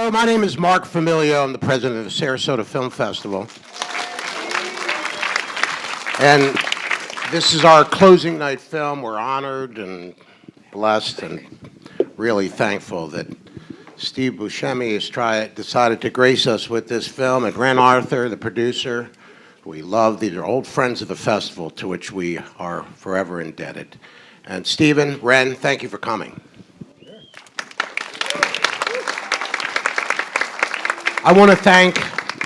Hello, my name is Mark Familio. I'm the president of the Sarasota Film Festival. And this is our closing night film. We're honored and blessed and really thankful that Steve Buscemi has decided to grace us with this film, and Ren Arthur, the producer, who we love. These are old friends of the festival to which we are forever indebted. And Stephen, Ren, thank you for coming. I want to thank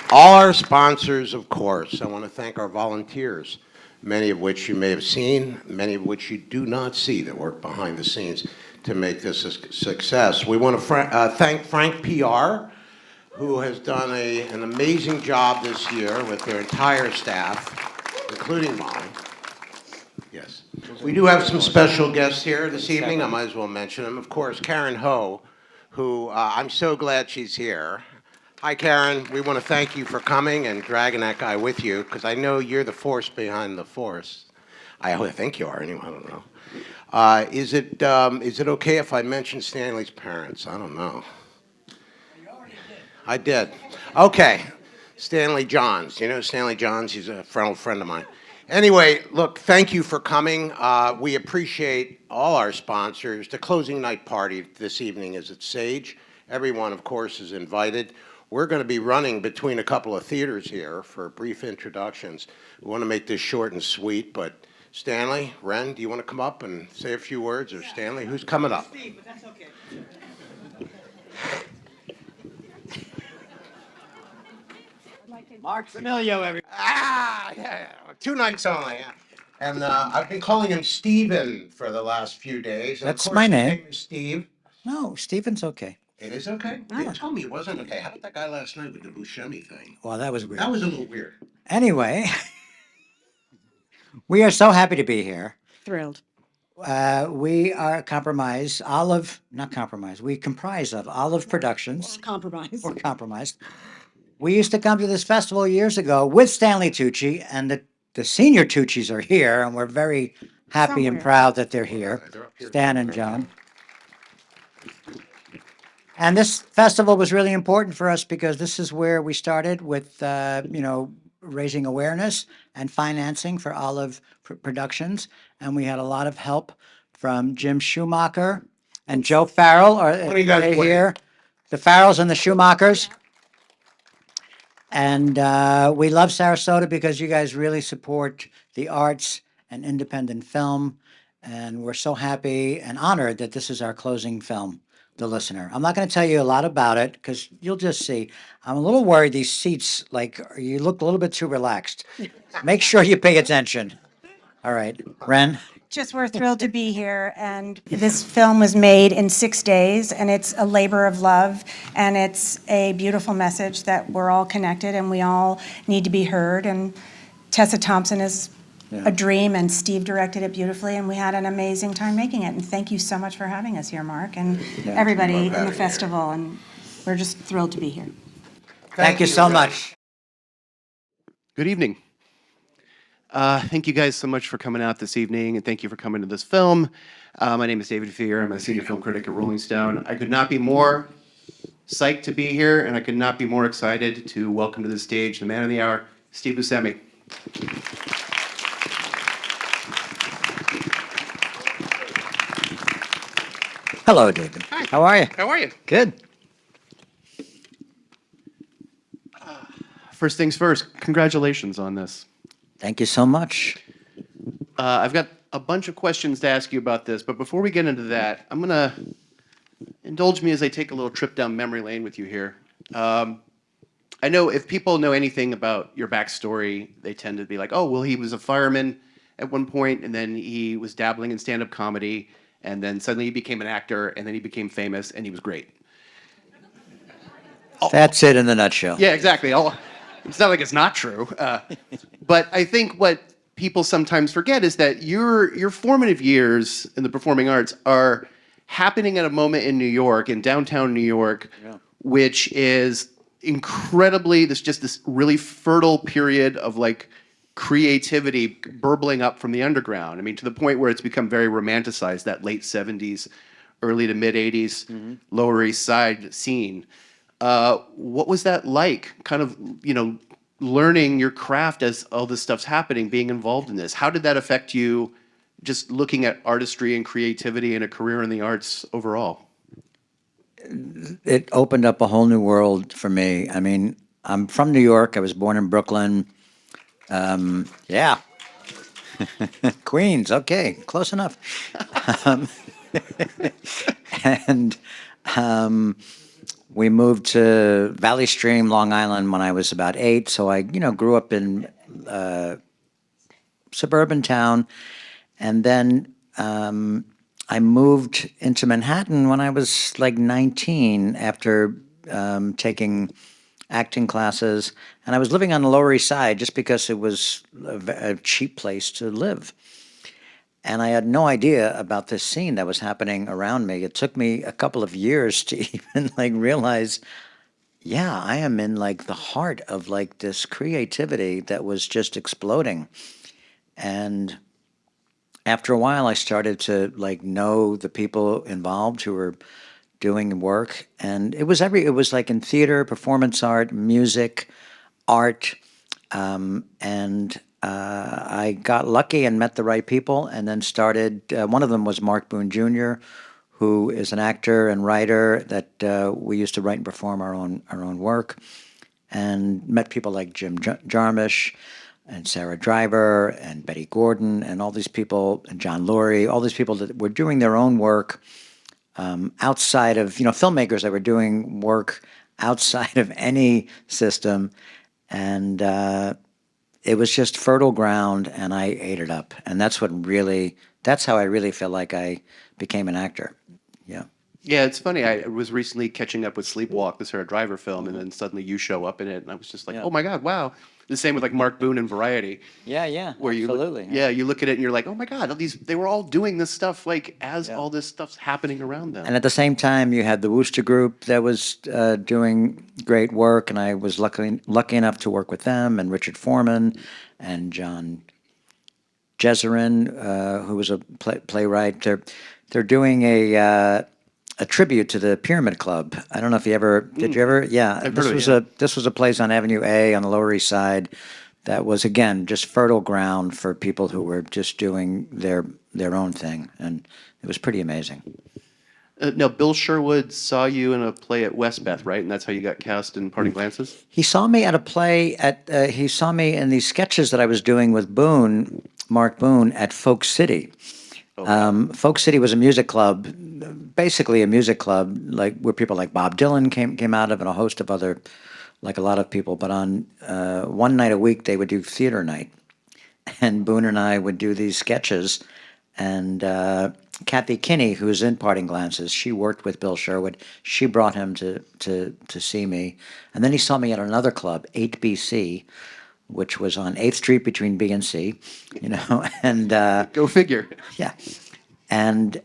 all our sponsors, of course. I want to thank our volunteers, many of which you may have seen, many of which you do not see that work behind the scenes to make this a success. We want to thank Frank PR, who has done an amazing job this year with their entire staff, including mine. Yes. We do have some special guests here this evening. I might as well mention them. Of course, Karen Ho, who I'm so glad she's here. Hi, Karen. We want to thank you for coming and dragging that guy with you, because I know you're the force behind the force. I think you are, anyway. I don't know. Is it okay if I mention Stanley's parents? I don't know. You already did. I did. Okay. Stanley Johns. You know Stanley Johns? He's a old friend of mine. Anyway, look, thank you for coming. We appreciate all our sponsors. The closing night party this evening is at Sage. Everyone, of course, is invited. We're going to be running between a couple of theaters here for brief introductions. We want to make this short and sweet, but Stanley, Ren, do you want to come up and say a few words? Or Stanley, who's coming up? Steve, but that's okay. Mark Familio, everybody. Yeah. 2 nights only, yeah. And I've been calling him Steven for the last few days. And That's of course, my his name. is Steve. No, Stephen's okay. It is okay? Yeah. You told me it wasn't okay. How about that guy last night with the Buscemi thing? Well, that was weird. That was a little weird. Anyway, we are so happy to be here. Thrilled. We are we comprise of Olive Productions. Compromise. We're compromised. We used to come to this festival years ago with Stanley Tucci, and the senior Tuccis are here, and we're very happy and Somewhere. proud that they're here, They're up here Stan and somewhere. John. And this festival was really important for us because this is where we started with, raising awareness and financing for Olive Productions. And we had a lot of help from Jim Schumacher and Joe Farrell. What do you guys Are play? here? The Farrells and the Schumachers. And we love Sarasota because you guys really support the arts and independent film. And we're so happy and honored that this is our closing film, The Listener. I'm not going to tell you a lot about it because you'll just see. I'm a little worried these seats, you look a little bit too relaxed. Make sure you pay attention. All right, Ren? Just we're thrilled to be here, and this film was made in 6 days, and it's a labor of love, and it's a beautiful message that we're all connected and we all need to be heard. And Tessa Thompson is a dream, and Steve directed it beautifully, and we had an amazing time making it. And thank you so much for having us here, Mark, and everybody Love in having the you festival, and we're just thrilled to be here. Thank you so Ren. much. Good evening. Thank you guys so much for coming out this evening, and thank you for coming to this film. My name is David Fear. I'm a senior film critic at Rolling Stone. I could not be more psyched to be here, and I could not be more excited to welcome to the stage the man of the hour, Steve Buscemi. Hello, David. Hi. How are you? How are you? Good. First things first, congratulations on this. Thank you so much. I've got a bunch of questions to ask you about this, but before we get into that, I'm going to indulge me as I take a little trip down memory lane with you here. I know if people know anything about your backstory, they tend to be like, oh, well, he was a fireman at one point, and then he was dabbling in stand-up comedy, and then suddenly he became an actor, and then he became famous, and he was great. That's it in the nutshell. Yeah, exactly. It's not like it's not true. But I think what people sometimes forget is that your formative years in the performing arts are happening at a moment in New York, in downtown New York, which is incredibly, this really fertile period of creativity burbling up from the underground. I mean, to the point where it's become very romanticized, that late 70s, early to mid 80s Lower East Side scene. What was that like? Kind of, learning your craft as all this stuff's happening, being involved in this. How did that affect you, just looking at artistry and creativity and a career in the arts overall? It opened up a whole new world for me. I mean, I'm from New York. I was born in Brooklyn. Yeah, Queens. Okay, close enough. Um, and we moved to Valley Stream, Long Island, when I was about 8. So I, grew up in suburban town, and then I moved into Manhattan when I was like 19 after taking acting classes, and I was living on the Lower East Side just because it was a cheap place to live. And I had no idea about this scene that was happening around me. It took me a couple of years to even like realize, yeah, I am in like the heart of like this creativity that was just exploding. And after a while, I started to like know the people involved who were doing work, and it was like in theater, performance art, music, art, and I got lucky and met the right people, and then started. One of them was Mark Boone Jr., who is an actor and writer that we used to write and perform our own work, and met people like Jim Jarmusch and Sarah Driver and Betty Gordon and all these people, and John Laurie, all these people that were doing their own work outside of, filmmakers that were doing work outside of any system. And it was just fertile ground, and I ate it up. And that's how I really feel like I became an actor. Yeah. Yeah, it's funny. I was recently catching up with Sleepwalk, the Sarah Driver film, and then suddenly you show up in it, and I was just like, Yeah. oh my God, wow. The same with like Mark Boone and Variety. Yeah, Where absolutely. you look at it and you're like, oh my God, they were all doing this stuff like as Yeah. all this stuff's happening around them. And at the same time, you had the Wooster Group that was doing great work, and I was lucky enough to work with them, and Richard Foreman, and John Jezerin, who was a playwright. They're doing a tribute to the Pyramid Club. I don't know if you ever did. You ever? Yeah, I've this heard of it, was yeah. this was a place on Avenue A on the Lower East Side that was again just fertile ground for people who were just doing their own thing, and it was pretty amazing. Now, Bill Sherwood saw you in a play at Westbeth, right? And that's how you got cast in Parting Glances? He saw me at a play he saw me in these sketches that I was doing with Boone, Mark Boone, at Folk City. Folk City was a music club, basically a music club, like where people like Bob Dylan came out of, and a host of other, like a lot of people. But on one night a week, they would do theater night, and Boone and I would do these sketches. And Kathy Kinney, who's in Parting Glances, she worked with Bill Sherwood. She brought him to see me, and then he saw me at another club, 8BC, which was on 8th Street between B and C, and Go figure. yeah, and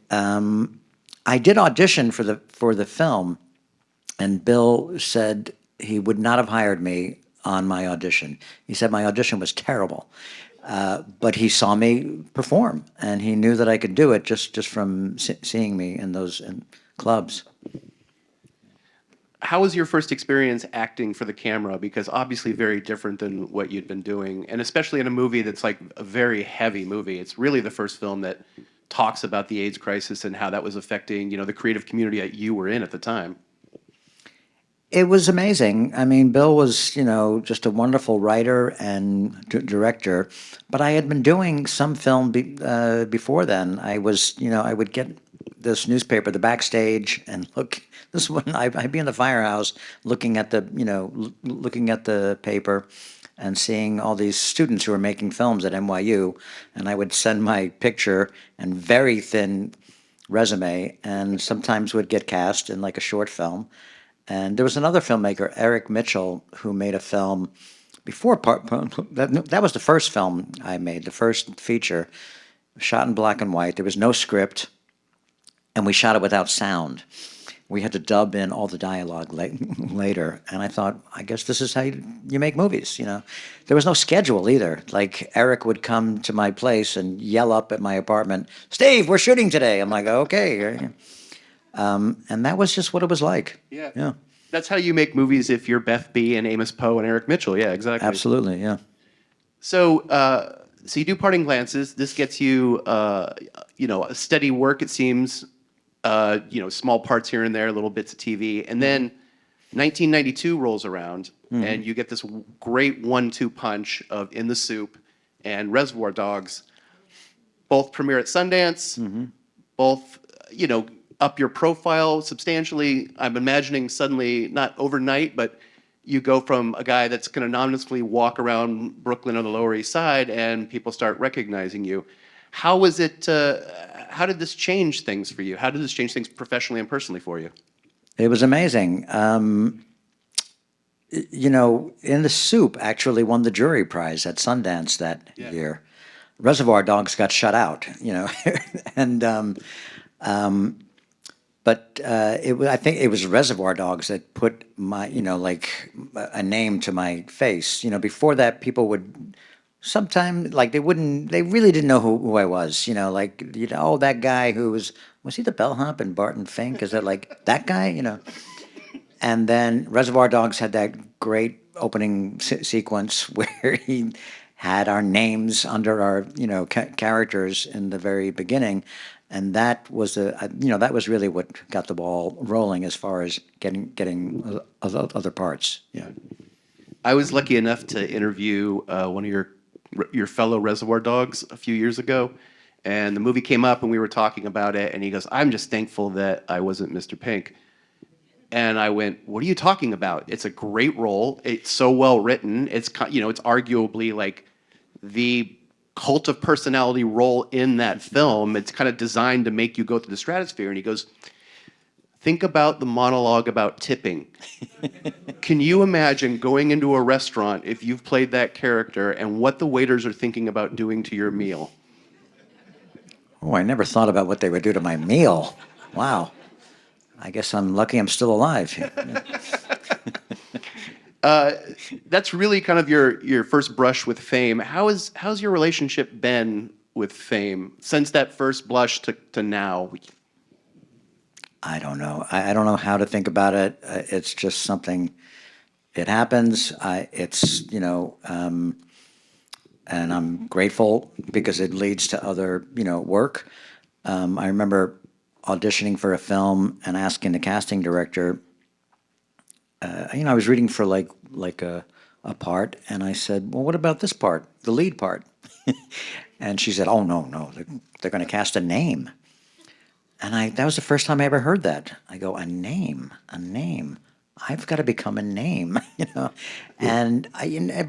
I did audition for the film, and Bill said he would not have hired me on my audition. He said my audition was terrible, but he saw me perform, and he knew that I could do it just from seeing me in those clubs. How was your first experience acting for the camera? Because obviously very different than what you'd been doing, and especially in a movie that's like a very heavy movie. It's really the first film that talks about the AIDS crisis and how that was affecting, the creative community that you were in at the time. It was amazing. I mean, Bill was, just a wonderful writer and director. But I had been doing some film before then. I was, I would get this newspaper, The Backstage, and look. This is when I'd be in the firehouse looking at looking at the paper, and seeing all these students who were making films at NYU, and I would send my picture and very thin resume, and sometimes would get cast in like a short film. And there was another filmmaker, Eric Mitchell, who made a film before that was the first film I made, the first feature, shot in black and white. There was no script, and we shot it without sound. We had to dub in all the dialogue later, and I thought, I guess this is how you make movies, There was no schedule either. Like, Eric would come to my place and yell up at my apartment, "Steve, we're shooting today." I'm like, okay. And that was just what it was like. Yeah. Yeah. That's how you make movies if you're Beth B. and Amos Poe and Eric Mitchell. Yeah, exactly. Absolutely, yeah. So, so you do Parting Glances. This gets you, a steady work, it seems. Small parts here and there, little bits of TV. And then 1992 rolls around, and you get this great 1-2 punch of In the Soup and Reservoir Dogs. Both premiere at Sundance. Both, up your profile substantially. I'm imagining suddenly, not overnight, but you go from a guy that's going to anonymously walk around Brooklyn on the Lower East Side, and people start recognizing you. How was it? How did this change things for you? How did this change things professionally and personally for you? It was amazing. In the Soup actually won the jury prize at Sundance that year. Reservoir Dogs got shut out, and I think it was Reservoir Dogs that put my, a name to my face. Before that, people would sometimes, they really didn't know who I was. Oh, that guy who was he the bellhop in Barton Fink? Is that that guy? And then Reservoir Dogs had that great opening sequence where he had our names under our, characters in the very beginning. And that was that was really what got the ball rolling as far as getting other parts. Yeah. I was lucky enough to interview one of your fellow Reservoir Dogs a few years ago, and the movie came up and we were talking about it, and he goes, "I'm just thankful that I wasn't Mr. Pink." And I went, "What are you talking about? It's a great role. It's so well written. It's it's arguably like the cult of personality role in that film. It's kind of designed to make you go through the stratosphere." And he goes, "Think about the monologue about tipping. Can you imagine going into a restaurant if you've played that character and what the waiters are thinking about doing to your meal?" Oh, I never thought about what they would do to my meal. Wow. I guess I'm lucky I'm still alive. That's really kind of your first brush with fame. How's your relationship been with fame since that first blush to now? I don't know. I don't know how to think about it. It's just something. It happens. And I'm grateful because it leads to other, work. I remember auditioning for a film and asking the casting director. I was reading for a part, and I said, "Well, what about this part, the lead part?" And she said, "Oh, no, they're going to cast a name." And that was the first time I ever heard that. I go, a name. I've got to become a name, And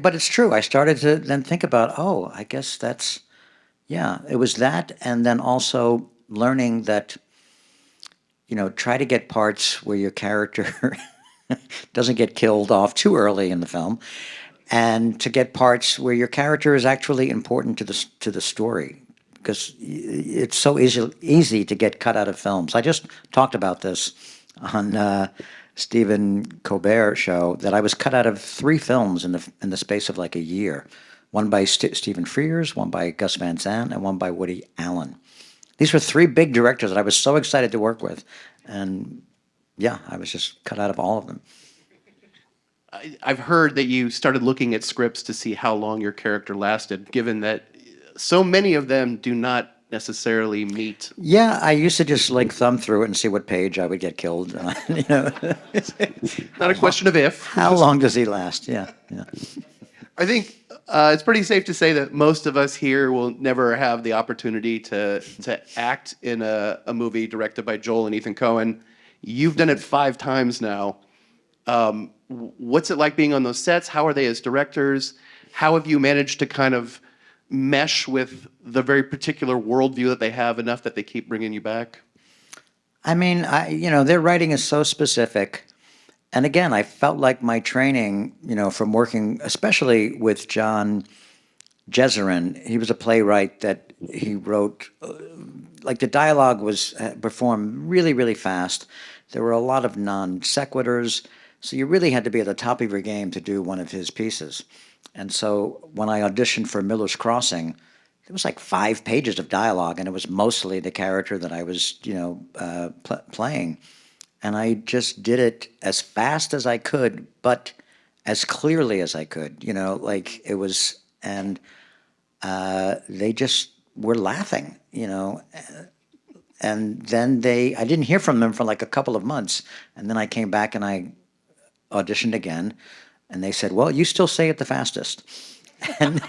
but it's true. I started to then think about, oh, I guess it was that, and then also learning that, try to get parts where your character doesn't get killed off too early in the film, and to get parts where your character is actually important to the story, because it's so easy to get cut out of films. I just talked about this on Stephen Colbert show, that I was cut out of 3 films in the space of a year. One by Stephen Frears, one by Gus Van Sant, and one by Woody Allen. These were 3 big directors that I was so excited to work with, and I was just cut out of all of them. I've heard that you started looking at scripts to see how long your character lasted, given that so many of them do not necessarily meet. Yeah, I used to just thumb through it and see what page I would get killed. Not a question of if. How long does he last? Yeah. I think it's pretty safe to say that most of us here will never have the opportunity to act in a movie directed by Joel and Ethan Coen. You've done it 5 times now. What's it like being on those sets? How are they as directors? How have you managed to kind of mesh with the very particular worldview that they have enough that they keep bringing you back? I mean, their writing is so specific. And again, I felt like my training, from working especially with John Jezerin, he was a playwright that he wrote, the dialogue was performed really, really fast. There were a lot of non sequiturs. So you really had to be at the top of your game to do one of his pieces. And so when I auditioned for Miller's Crossing, it was 5 pages of dialogue, and it was mostly the character that I was, playing. and I just did it as fast as I could, but as clearly as I could. Like it was, and they just were laughing. And then I didn't hear from them for like a couple of months, and then I came back and I auditioned again, and they said, "Well, you still say it the fastest," and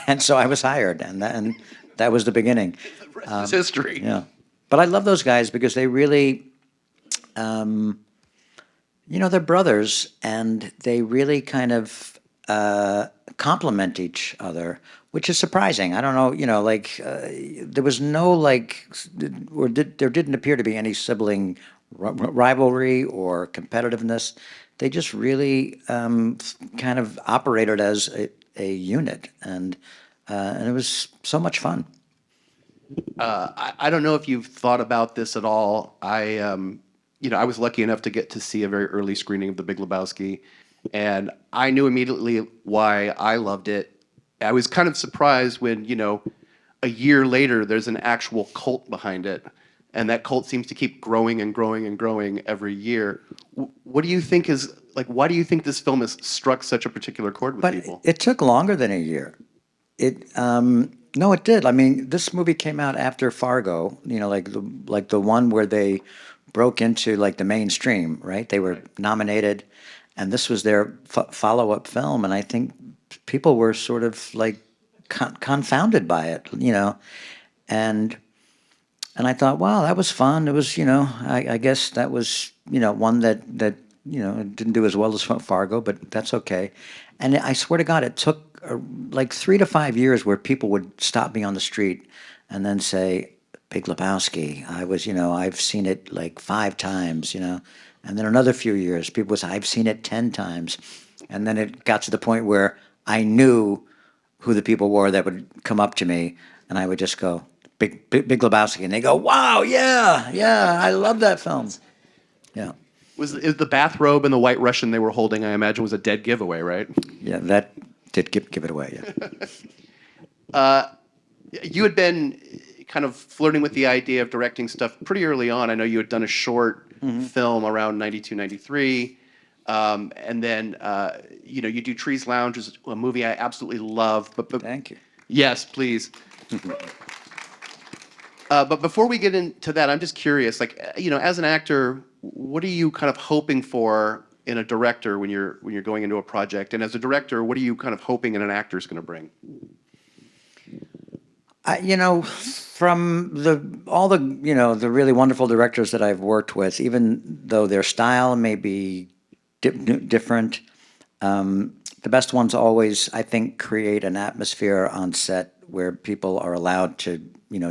and so I was hired, and that was the beginning. The rest is history. Yeah, but I love those guys because they really, they're brothers, and they really kind of complement each other, which is surprising. I don't know, like there was no like, there didn't appear to be any sibling rivalry or competitiveness. They just really kind of operated as a unit, and it was so much fun. I don't know if you've thought about this at all. I was lucky enough to get to see a very early screening of The Big Lebowski, and I knew immediately why I loved it. I was kind of surprised when, a year later, there's an actual cult behind it, and that cult seems to keep growing and growing and growing every year. What do you think is, like, why do you think this film has struck such a particular chord with But people? it took longer than a year. No, it did. I mean, this movie came out after Fargo. Like the one where they broke into like the mainstream, right? They were nominated, and this was their follow-up film. And I think people were sort of like confounded by it, and I thought, wow, that was fun. It was, I guess that was, one that didn't do as well as Fargo, but that's okay. And I swear to God, it took like 3 to 5 years where people would stop me on the street and then say, Big Lebowski. I've seen it like 5 times, and then another few years, people would say, I've seen it 10 times. And then it got to the point where I knew who the people were that would come up to me, and I would just go, Big Lebowski, and they go, "Wow, yeah, I love that film." Yeah, Is the bathrobe and the White Russian they were holding, I imagine, was a dead giveaway, right? yeah, that did give it away. Yeah, You had been kind of flirting with the idea of directing stuff pretty early on. I know you had done a short film around 92, 93. And then, you do Trees Lounge, is a movie I absolutely love. But thank you. yes, please. But before we get into that, I'm just curious, like, as an actor, what are you kind of hoping for in a director when you're going into a project? And as a director, what are you kind of hoping an actor is going to bring? From all the the really wonderful directors that I've worked with, even though their style may be different, the best ones always, I think, create an atmosphere on set where people are allowed to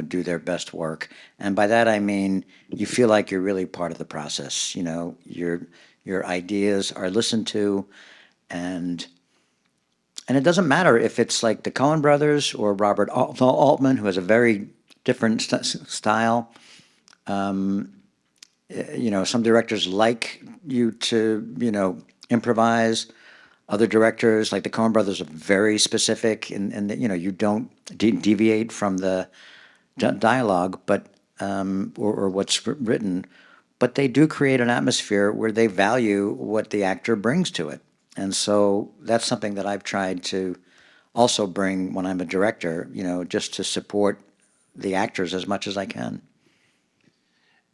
do their best work. And by that I mean you feel like you're really part of the process. Your ideas are listened to, and it doesn't matter if it's like the Coen brothers or Robert Altman, who has a very different style. Some directors like you to, improvise. Other directors, like the Coen brothers, are very specific, and you don't deviate from the dialogue, but or what's written, but they do create an atmosphere where they value what the actor brings to it. And so that's something that I've tried to also bring when I'm a director, just to support the actors as much as I can.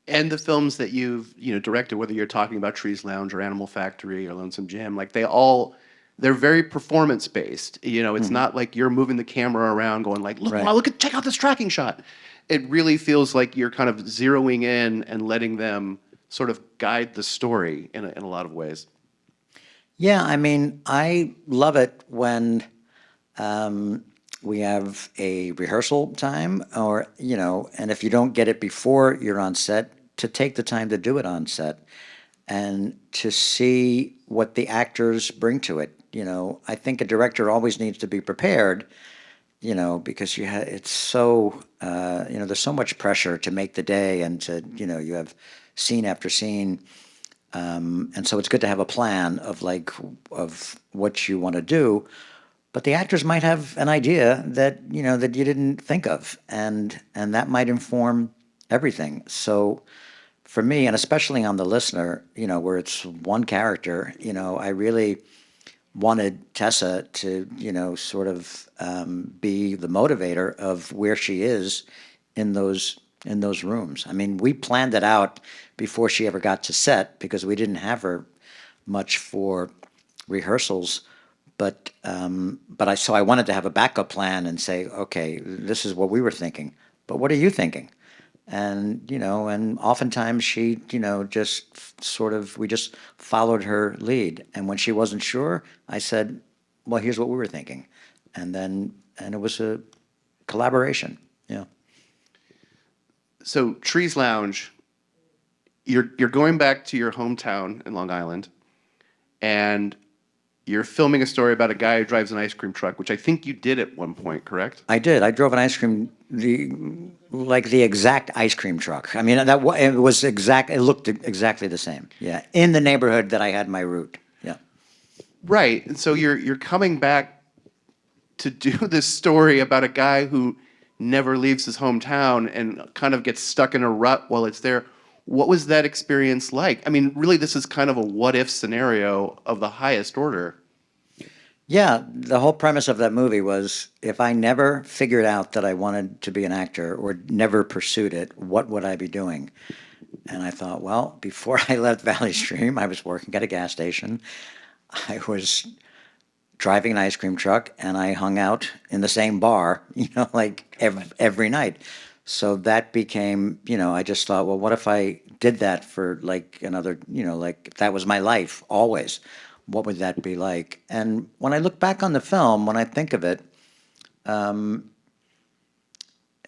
And the films that you've directed, whether you're talking about Trees Lounge or Animal Factory or Lonesome Jim, like they're very performance based. It's not like you're moving the camera around going like, look, Right. wow, check out this tracking shot. It really feels like you're kind of zeroing in and letting them sort of guide the story in a lot of ways. Yeah, I mean, I love it when we have a rehearsal time, or and if you don't get it before you're on set, to take the time to do it on set and to see what the actors bring to it. I think a director always needs to be prepared, because it's so there's so much pressure to make the day, and to you have scene after scene, and so it's good to have a plan of what you want to do. But the actors might have an idea that that you didn't think of, and that might inform everything. So for me, and especially on the listener, where it's one character, I really wanted Tessa to, sort of be the motivator of where she is in those rooms. I mean, we planned it out before she ever got to set because we didn't have her much for rehearsals. So I wanted to have a backup plan and say, okay, this is what we were thinking, but what are you thinking? And oftentimes she, just sort of, we just followed her lead. And when she wasn't sure, I said, well, here's what we were thinking. And it was a collaboration. Yeah. So Trees Lounge, you're going back to your hometown in Long Island, and you're filming a story about a guy who drives an ice cream truck, which I think you did at one point, correct? I did. I drove an ice cream, the exact ice cream truck. I mean, it was exact. It looked exactly the same. Yeah, in the neighborhood that I had my route. Yeah. Right. And so you're coming back to do this story about a guy who never leaves his hometown and kind of gets stuck in a rut while it's there. What was that experience like? I mean, really, this is kind of a what-if scenario of the highest order. Yeah, the whole premise of that movie was if I never figured out that I wanted to be an actor or never pursued it, what would I be doing? And I thought, well, before I left Valley Stream, I was working at a gas station. I was driving an ice cream truck, and I hung out in the same bar, like every night. So that became, I just thought, well, what if I did that for like another, like that was my life always? What would that be like? And when I look back on the film, when I think of it,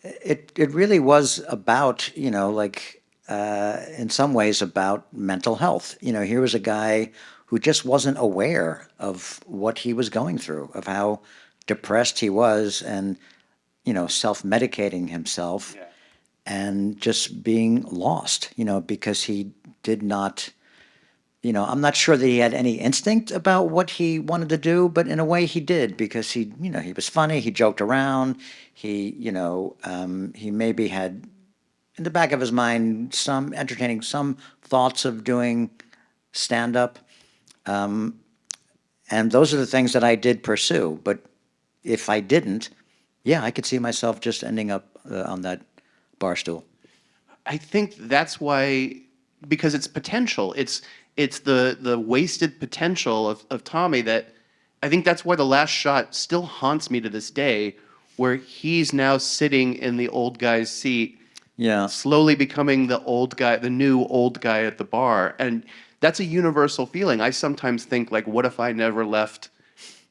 it really was about, like in some ways about mental health. Here was a guy who just wasn't aware of what he was going through, of how depressed he was, and self-medicating himself and just being lost, because he did not, I'm not sure that he had any instinct about what he wanted to do, but in a way he did because he was funny, he joked around, he maybe had in the back of his mind some thoughts of doing stand-up. And those are the things that I did pursue. But if I didn't, yeah, I could see myself just ending up on that bar stool. I think that's why, because it's potential. It's the wasted potential of Tommy that I think that's why the last shot still haunts me to this day, where he's now sitting in the old guy's seat, Yeah. slowly becoming the old guy, the new old guy at the bar. And that's a universal feeling. I sometimes think, like, what if I never left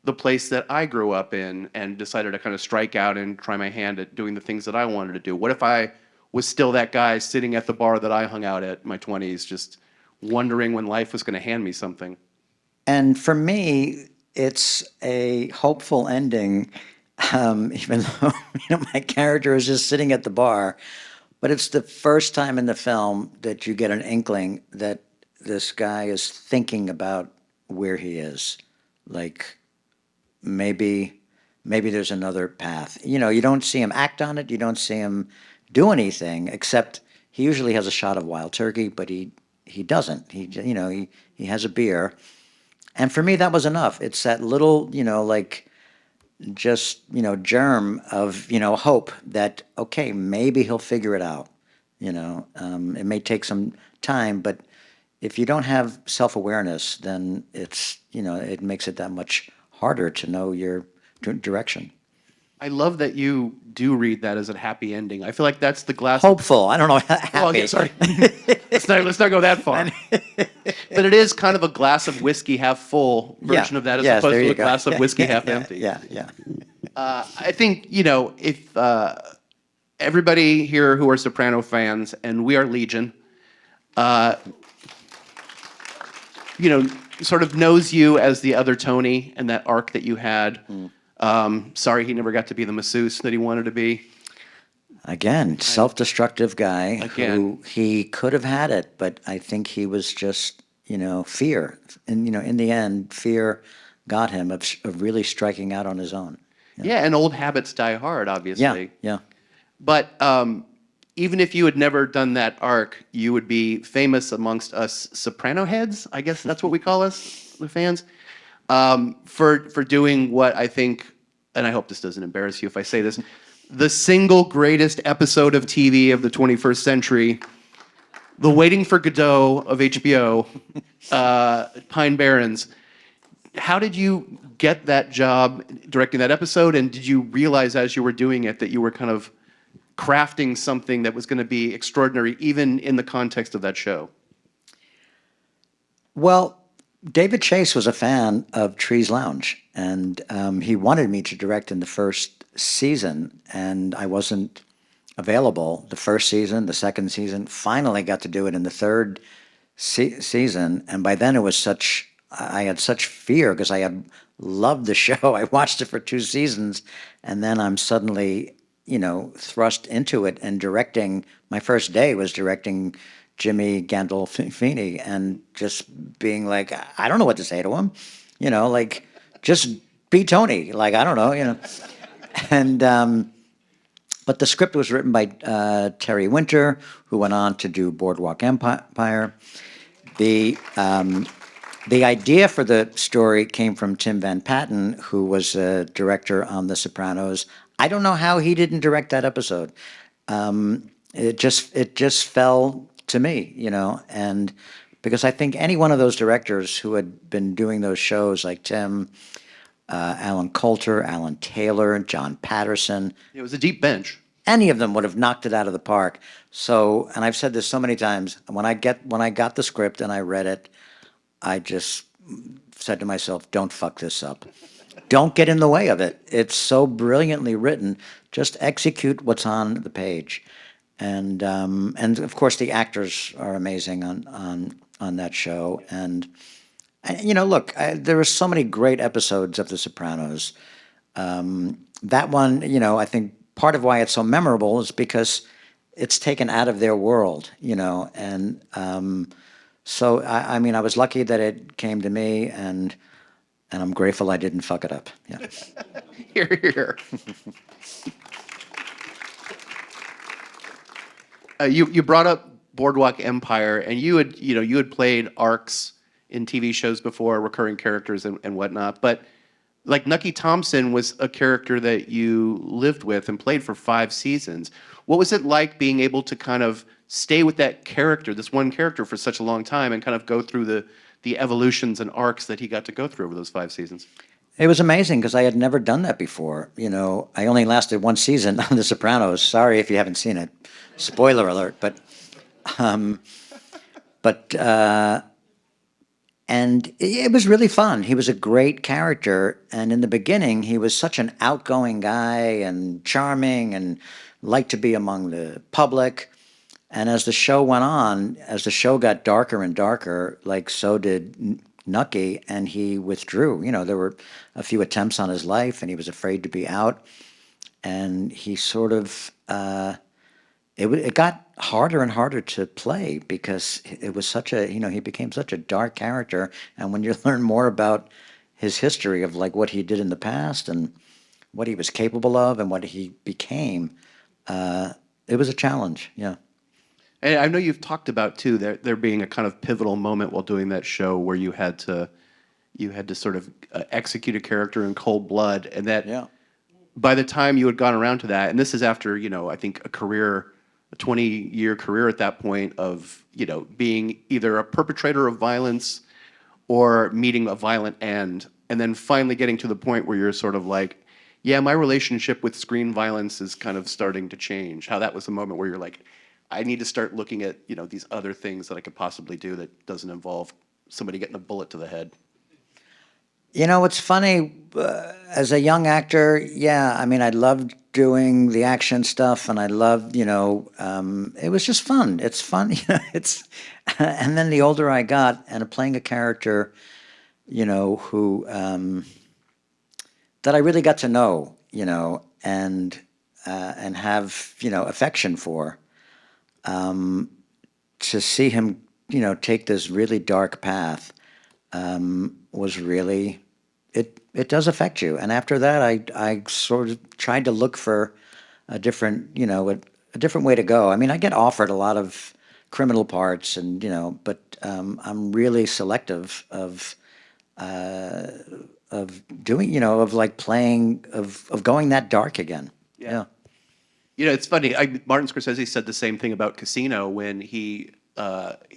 the place that I grew up in and decided to kind of strike out and try my hand at doing the things that I wanted to do? What if I was still that guy sitting at the bar that I hung out at in my 20s, just wondering when life was going to hand me something? And for me, it's a hopeful ending, even though my character is just sitting at the bar. But it's the first time in the film that you get an inkling that this guy is thinking about where he is. Like maybe there's another path. You don't see him act on it. You don't see him do anything except he usually has a shot of wild turkey, but he doesn't. He has a beer. And for me, that was enough. It's that little, like just, germ of, hope that, okay, maybe he'll figure it out. It may take some time, but if you don't have self-awareness, then it makes it that much harder to know your direction. I love that you do read that as a happy ending. I feel like that's the glass. Hopeful. I don't know. Happy. Oh, yeah, sorry. let's not go that far. But it is kind of a glass of whiskey half full version of that, as Yes, opposed there to you a go. glass of whiskey half Yeah, empty. Yeah. I think, if everybody here who are Soprano fans, and we are Legion, sort of knows you as the other Tony and that arc that you had. Sorry he never got to be the masseuse that he wanted to be. Again, self-destructive guy Again. who he could have had it, but I think he was just, fear. And, in the end, fear got him of really striking out on his own. Yeah, and old habits die hard, obviously. Yeah. But even if you had never done that arc, you would be famous amongst us Soprano heads. I guess that's what we call us, the fans, for doing what I think, and I hope this doesn't embarrass you if I say this, the single greatest episode of TV of the 21st century, The Waiting for Godot of HBO, Pine Barrens. How did you get that job directing that episode, and did you realize as you were doing it that you were kind of crafting something that was going to be extraordinary, even in the context of that show? Well, David Chase was a fan of Trees Lounge, and he wanted me to direct in the first season, and I wasn't available the first season, the second season. Finally got to do it in the third season, and by then I had such fear because I had loved the show. I watched it for 2 seasons, and then I'm suddenly, thrust into it and directing. My first day was directing Jimmy Gandolfini and just being like, I don't know what to say to him, like just be Tony, like I don't know, and but the script was written by Terry Winter, who went on to do Boardwalk Empire. The the idea for the story came from Tim Van Patten, who was a director on The Sopranos. I don't know how he didn't direct that episode. It just fell to me, and because I think any one of those directors who had been doing those shows, like Tim, Alan Coulter, Alan Taylor, John Patterson, It was a deep bench. any of them would have knocked it out of the park. So, and I've said this so many times, when I got the script and I read it, I just said to myself, don't fuck this up. Don't get in the way of it. It's so brilliantly written. Just execute what's on the page. And of course the actors are amazing on that show. And look, there are so many great episodes of The Sopranos. That one, I think part of why it's so memorable is because it's taken out of their world, and so I mean, I was lucky that it came to me, and I'm grateful I didn't fuck it up. Yeah. Here, here. You brought up Boardwalk Empire, and you had played arcs in TV shows before, recurring characters and whatnot. But like Nucky Thompson was a character that you lived with and played for 5 seasons. What was it like being able to kind of stay with that character, this one character, for such a long time, and kind of go through the evolutions and arcs that he got to go through over those 5 seasons? It was amazing because I had never done that before. I only lasted 1 season on The Sopranos. Sorry if you haven't seen it. Spoiler alert. And it was really fun. He was a great character, and in the beginning, he was such an outgoing guy and charming and liked to be among the public. And as the show went on, as the show got darker and darker, like so did Nucky, and he withdrew. There were a few attempts on his life, and he was afraid to be out. And he sort of, it got harder and harder to play because it was such a, he became such a dark character. And when you learn more about his history of like what he did in the past and what he was capable of and what he became, it was a challenge. Yeah. And I know you've talked about too there being a kind of pivotal moment while doing that show where you had to sort of execute a character in cold blood, and that by the time you had gone around to that, and this is after I think a 20-year career at that point of being either a perpetrator of violence or meeting a violent end, and then finally getting to the point where you're sort of like, yeah, my relationship with screen violence is kind of starting to change. How that was the moment where you're like, I need to start looking at these other things that I could possibly do that doesn't involve somebody getting a bullet to the head. It's funny, as a young actor, yeah, I mean, I loved doing the action stuff, and I loved, it was just fun. It's fun, and then the older I got, and playing a character, who, that I really got to know, and have, affection for, to see him, take this really dark path, was really, it does affect you. And after that, I sort of tried to look for a different, a a different way to go. I mean, I get offered a lot of criminal parts, and but I'm really selective of doing, of like playing of going that dark again. Yeah. It's funny. Martin Scorsese said the same thing about Casino when he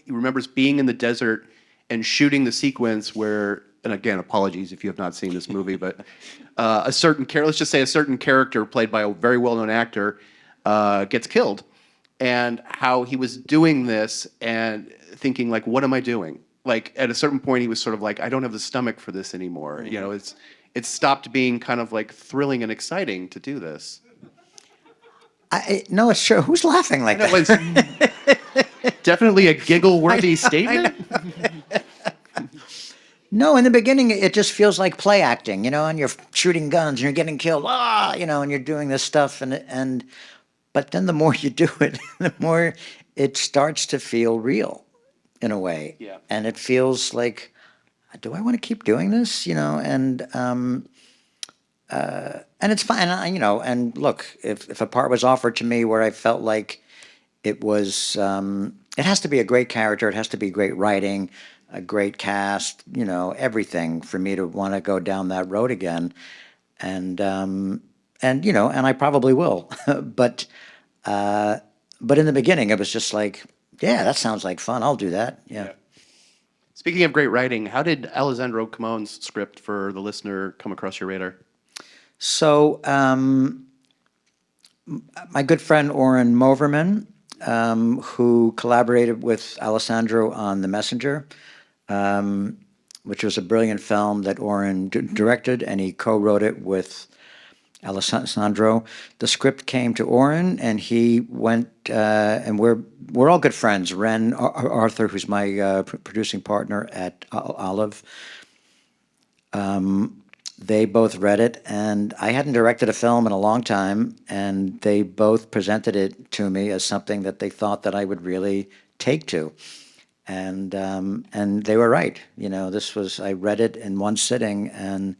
remembers being in the desert and shooting the sequence where, and again, apologies if you have not seen this movie, but let's just say a certain character played by a very well-known actor gets killed, and how he was doing this and thinking like, what am I doing? Like at a certain point, he was sort of like, I don't have the stomach for this anymore. It's stopped being kind of like thrilling and exciting to do this. No, it's true. Who's laughing like That that? was definitely a giggle-worthy statement. No, in the beginning, it just feels like play acting, and you're shooting guns and you're getting killed, and you're doing this stuff, but then the more you do it, the more it starts to feel real, in a way. Yeah. And it feels like, do I want to keep doing this? And it's fine. And look, if a part was offered to me where I felt like it was, it has to be a great character, it has to be great writing, a great cast, everything for me to want to go down that road again. And I probably will. But in the beginning, it was just like, yeah, that sounds like fun. I'll do that. Yeah. Speaking of great writing, how did Alessandro Camone's script for The Listener come across your radar? So, my good friend Oren Moverman, who collaborated with Alessandro on The Messenger, which was a brilliant film that Oren directed, and he co-wrote it with Alessandro. The script came to Oren, and he went, and we're all good friends. Ren Arthur, who's my producing partner at Olive, they both read it, and I hadn't directed a film in a long time, and they both presented it to me as something that they thought that I would really take to. And they were right. I read it in one sitting and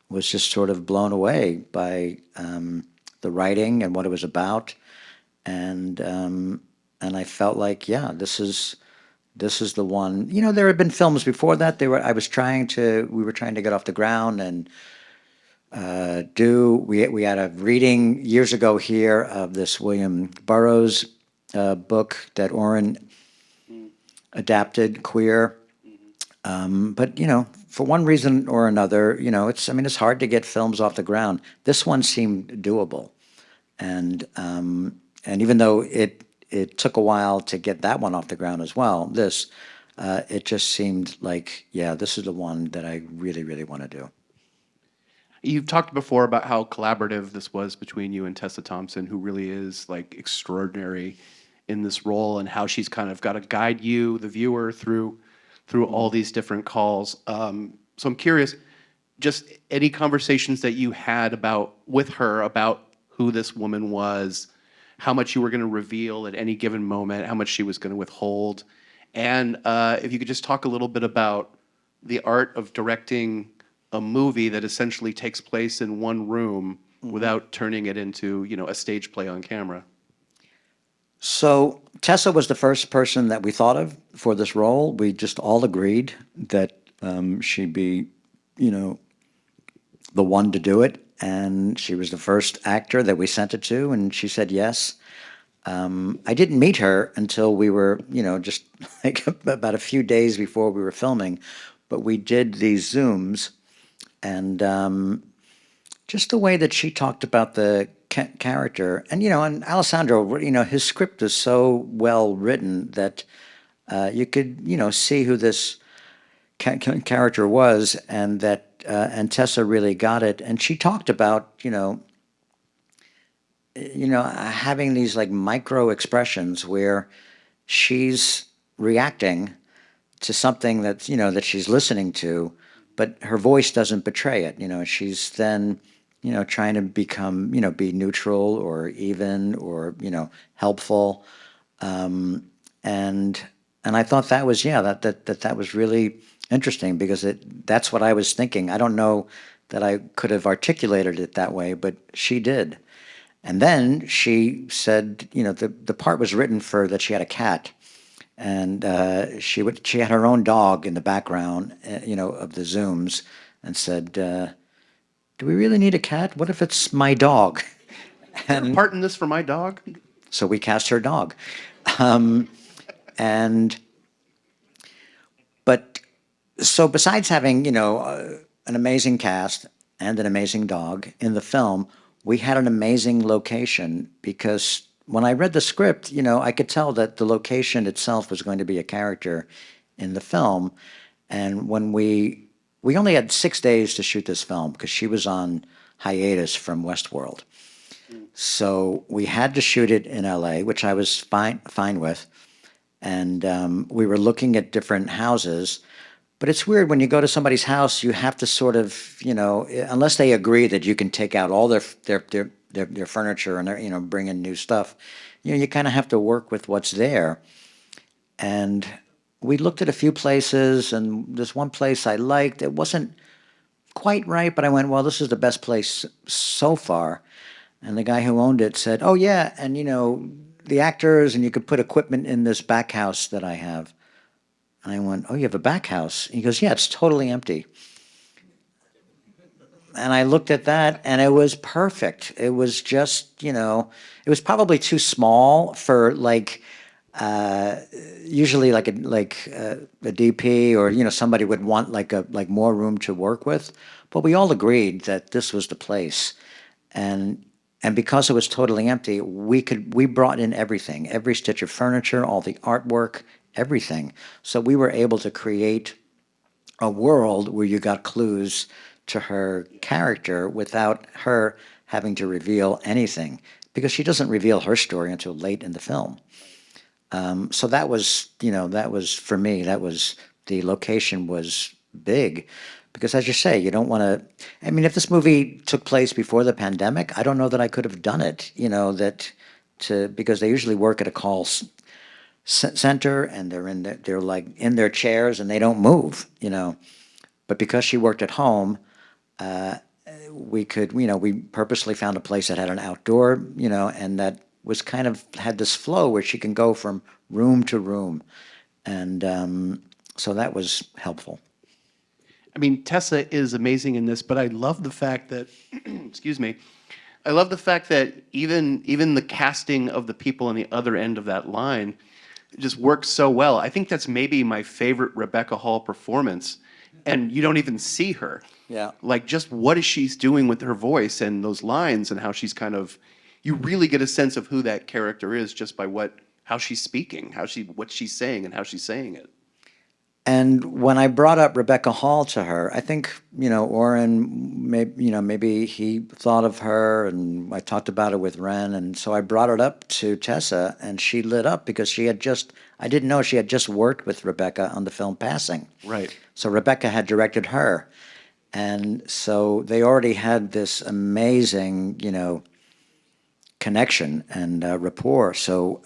was just sort of blown away by the writing and what it was about. And I felt like, yeah, this is the one. There had been films before that. We were trying to get off the ground and we had a reading years ago here of this William Burroughs book that Oren adapted, Queer. But for one reason or another, it's hard to get films off the ground. This one seemed doable, and even though it took a while to get that one off the ground as well, it just seemed like, yeah, this is the one that I really, really want to do. You've talked before about how collaborative this was between you and Tessa Thompson, who really is like extraordinary in this role, and how she's kind of got to guide you, the viewer, through all these different calls. So I'm curious, just any conversations that you had with her about who this woman was, how much you were going to reveal at any given moment, how much she was going to withhold, and if you could just talk a little bit about the art of directing a movie that essentially takes place in one room without turning it into, a stage play on camera. So Tessa was the first person that we thought of for this role. We just all agreed that she'd be, the one to do it. And she was the first actor that we sent it to, and she said yes. I didn't meet her until we were, just like about a few days before we were filming. But we did these Zooms, and just the way that she talked about the character, and and Alessandro, his script is so well written that you could see who this character was, and that and Tessa really got it, and she talked about having these like micro expressions where she's reacting to something that's that she's listening to, but her voice doesn't betray it. She's then trying to become be neutral or even or helpful, and I thought that was that was really interesting, because that's what I was thinking. I don't know that I could have articulated it that way, but she did. And then she said, the part was written for that she had a cat, and she had her own dog in the background, of the zooms, and said, "Do we really need a cat? What if it's my dog?" And Part in this for my dog? so we cast her dog, and but so besides having an amazing cast and an amazing dog in the film, we had an amazing location because when I read the script, I could tell that the location itself was going to be a character in the film. And when we only had 6 days to shoot this film because she was on hiatus from Westworld. So we had to shoot it in LA, which I was fine with. And we were looking at different houses. But it's weird when you go to somebody's house, you have to sort of, unless they agree that you can take out all their furniture and bring in new stuff, you kind of have to work with what's there. And we looked at a few places, and there's one place I liked. It wasn't quite right, but I went, well, this is the best place so far. And the guy who owned it said, oh, yeah, and the actors, and you could put equipment in this back house that I have. And I went, oh, you have a back house? He goes, yeah, it's totally empty. And I looked at that, and it was perfect. It was just, it was probably too small for usually like a DP or somebody would want like more room to work with. But we all agreed that this was the place, and because it was totally empty, we brought in everything, every stitch of furniture, all the artwork, everything. So we were able to create a world where you got clues to her character without her having to reveal anything, because she doesn't reveal her story until late in the film. So that was, for me, the location was big, because as you say, you don't want to, I mean, if this movie took place before the pandemic, I don't know that I could have done it, because they usually work at a call center, and they're like in their chairs and they don't move, But because she worked at home, we purposely found a place that had an outdoor, and that was kind of had this flow where she can go from room to room. And so that was helpful. I mean, Tessa is amazing in this, but I love the fact that, excuse me, I love the fact that even the casting of the people on the other end of that line just works so well. I think that's maybe my favorite Rebecca Hall performance, and you don't even see her. Yeah. Like, just what is she's doing with her voice and those lines, and how she's kind of, you really get a sense of who that character is just by how she's speaking, what she's saying and how she's saying it. And when I brought up Rebecca Hall to her, I think, Oren, maybe he thought of her, and I talked about it with Ren, and so I brought it up to Tessa, and she lit up because I didn't know she had just worked with Rebecca on the film Passing. Right. So Rebecca had directed her. And so they already had this amazing, connection and rapport. So,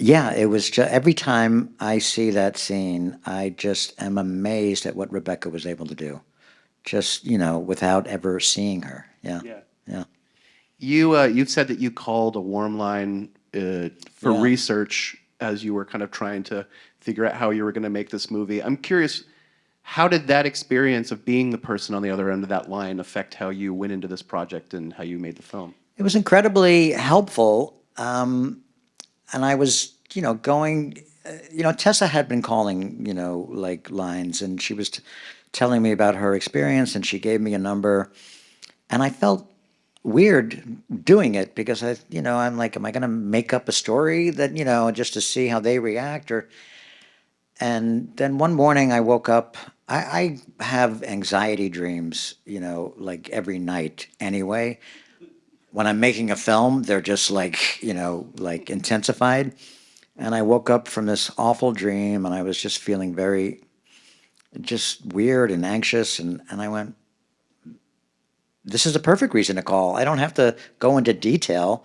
yeah, it was just every time I see that scene, I just am amazed at what Rebecca was able to do, just without ever seeing her. Yeah, Yeah. yeah. You've said that you called a warm line for Yeah. research as you were kind of trying to figure out how you were going to make this movie. I'm curious, how did that experience of being the person on the other end of that line affect how you went into this project and how you made the film? It was incredibly helpful. And I was, going, Tessa had been calling, like lines, and she was telling me about her experience, and she gave me a number. And I felt weird doing it because I'm like, am I going to make up a story that, just to see how they react? And then one morning I woke up. I have anxiety dreams, like every night anyway. When I'm making a film, they're just like, like intensified. And I woke up from this awful dream, and I was just feeling very, just weird and anxious. And I went, this is a perfect reason to call. I don't have to go into detail,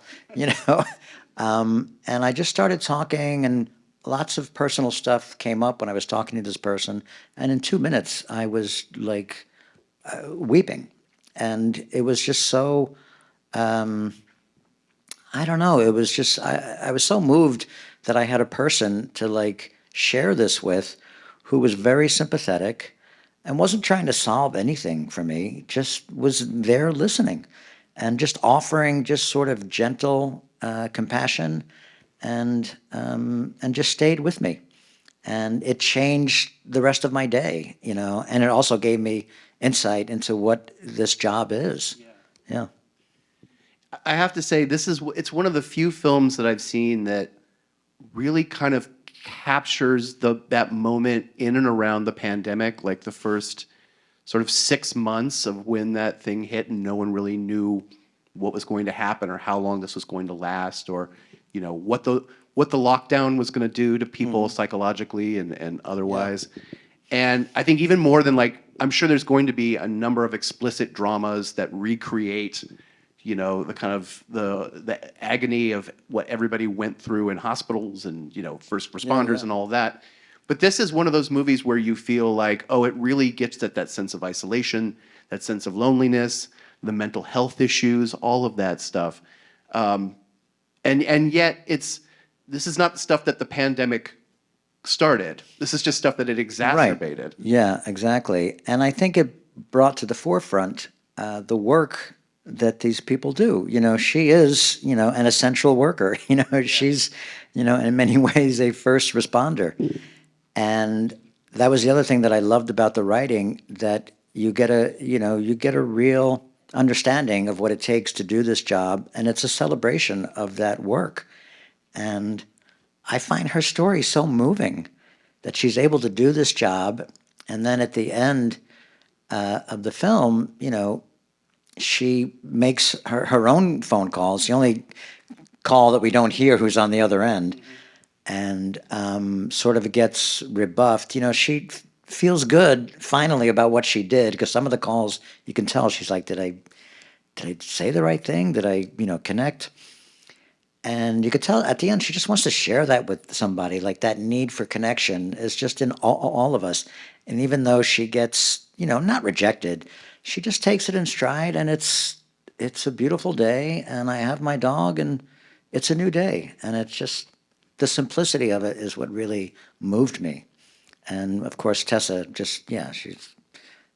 And I just started talking, and lots of personal stuff came up when I was talking to this person. And in 2 minutes, I was like weeping. And it was just so I don't know. It was just I was so moved that I had a person to like share this with, who was very sympathetic and wasn't trying to solve anything for me. Just was there listening, and just offering just sort of gentle compassion, and just stayed with me. And it changed the rest of my day, and it also gave me insight into what this job is. Yeah. I have to say, it's one of the few films that I've seen that really kind of captures that moment in and around the pandemic, like the first sort of 6 months of when that thing hit and no one really knew what was going to happen or how long this was going to last, or what the lockdown was going to do to people psychologically and otherwise. And I think even more than, like, I'm sure there's going to be a number of explicit dramas that recreate the kind of the agony of what everybody went through in hospitals and first responders and all of that. But this is one of those movies where you feel like, oh, it really gets at that sense of isolation, that sense of loneliness, the mental health issues, all of that stuff. And yet this is not the stuff that the pandemic started. This is just stuff that it exacerbated. Yeah, exactly. And I think it brought to the forefront the work that these people do. She is, an essential worker. She's, in many ways a first responder. And that was the other thing that I loved about the writing, that you get a real understanding of what it takes to do this job, and it's a celebration of that work. And I find her story so moving, that she's able to do this job, and then at the end of the film, she makes her own phone calls. The only call that we don't hear who's on the other end, and sort of gets rebuffed. She feels good finally about what she did, because some of the calls you can tell she's like, did I say the right thing? Did I connect? And you could tell at the end she just wants to share that with somebody. Like, that need for connection is just in all of us. And even though she gets not rejected, she just takes it in stride, and it's a beautiful day, and I have my dog, and it's a new day, and it's just the simplicity of it is what really moved me. And of course, Tessa, just she's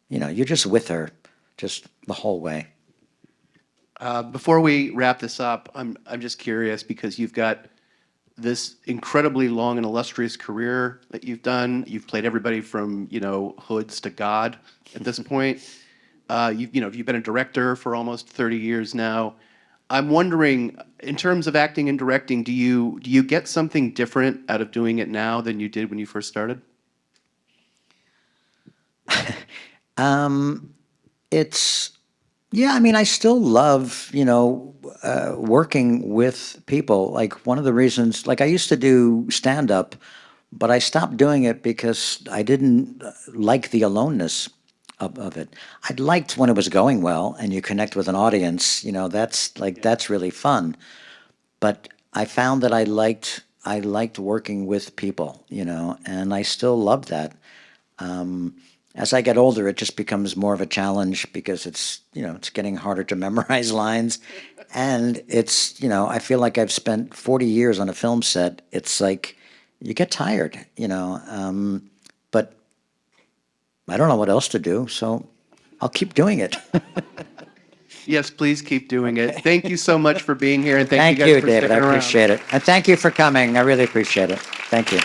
you're just with her just the whole way. Before we wrap this up, I'm just curious, because you've got this incredibly long and illustrious career that you've done. You've played everybody from hoods to God at this point. You've been a director for almost 30 years now. I'm wondering, in terms of acting and directing, do you get something different out of doing it now than you did when you first started? It's Yeah, I mean, I still love, working with people. Like, one of the reasons, like, I used to do stand up, but I stopped doing it because I didn't like the aloneness of it. I liked when it was going well and you connect with an audience, that's really fun. But I found that I liked working with people, and I still love that. As I get older, it just becomes more of a challenge, because it's getting harder to memorize lines. And I feel like I've spent 40 years on a film set. It's like you get tired, but I don't know what else to do, so I'll keep doing it. Yes, please keep doing it. Thank you so much for being here, and thank Thank you guys you, for David. I sticking around. appreciate it. And thank you for coming. I really appreciate it. Thank you.